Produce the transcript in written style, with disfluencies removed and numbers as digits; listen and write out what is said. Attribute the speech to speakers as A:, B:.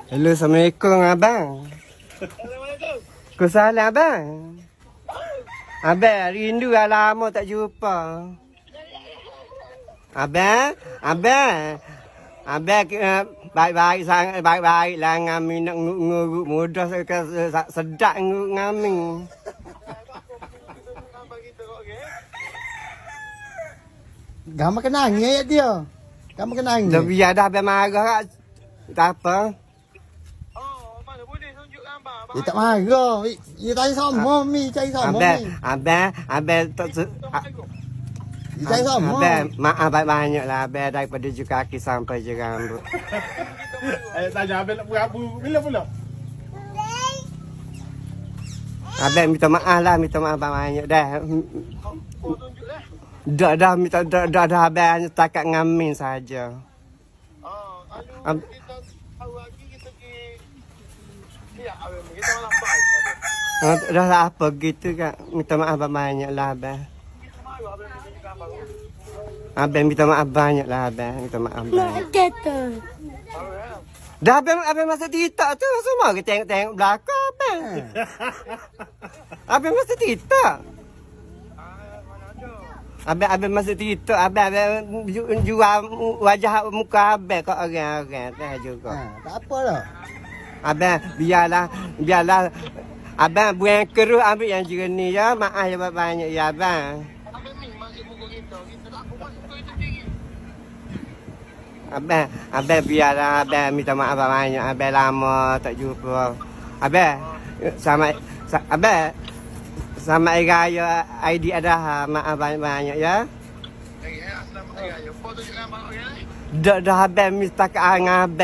A: Hello, Assalamualaikum abang.
B: Assalamualaikum.
A: Kusalam abang. Abang, rindu dah lama tak jumpa. Abang. Abang baik-baik sangat, baik-baik lah ngami nak nguruk mudah sedap nguruk ngami.
C: Gambar kena nangis dia. Gambar kena nangis.
A: Dah biar dah abang marah tak apa.
B: Oh, mana boleh tunjuk gambar.
C: Dia tak marah. Dia tanya sama mi, cari sama mi.
A: Abang tak
C: Dia cari sama.
A: Abang, maaf banyak lah abang daripada je kaki sampai je rambut.
D: Ayah tanya abang nak berabu bila pula?
A: Abang minta maaf banyak dah.
B: Oh, tunjuk lah.
A: Dah minta dah abang hanya setakat ngamin saja.
B: Kalau kita tahu lagi, kita pergi. Ya, kita malah baik.
A: Dah lah apa gitu kan. Minta maaf banyak lah abang.
B: Kita malu abang tunjuk gambar.
A: Abang minta maaf banyak lah abang. Minta maaf banyak.
B: Tahu ya?
A: Dah abang masa TikTok tu semua ke tengok belakang abang. Abang masa TikTok.
B: Mana ada?
A: Abang masuk TikTok, abang jual wajah muka abang kat orang-orang dah juga.
C: Tak apa lah.
A: Abang biarlah abang buang keruh ambil yang jernih ya. Maaf ya banyak ya abang.
B: Abang ni masuk muka kita. Kita tak apa masuk muka kita sendiri.
A: Abang biarlah abang minta maaf banyak. Abang lama tak jumpa. Abang sama raya ID ada maaf banyak ya.
B: Assalamualaikum. Foto tunjuk gambar.
A: Dah abang minta ke abang.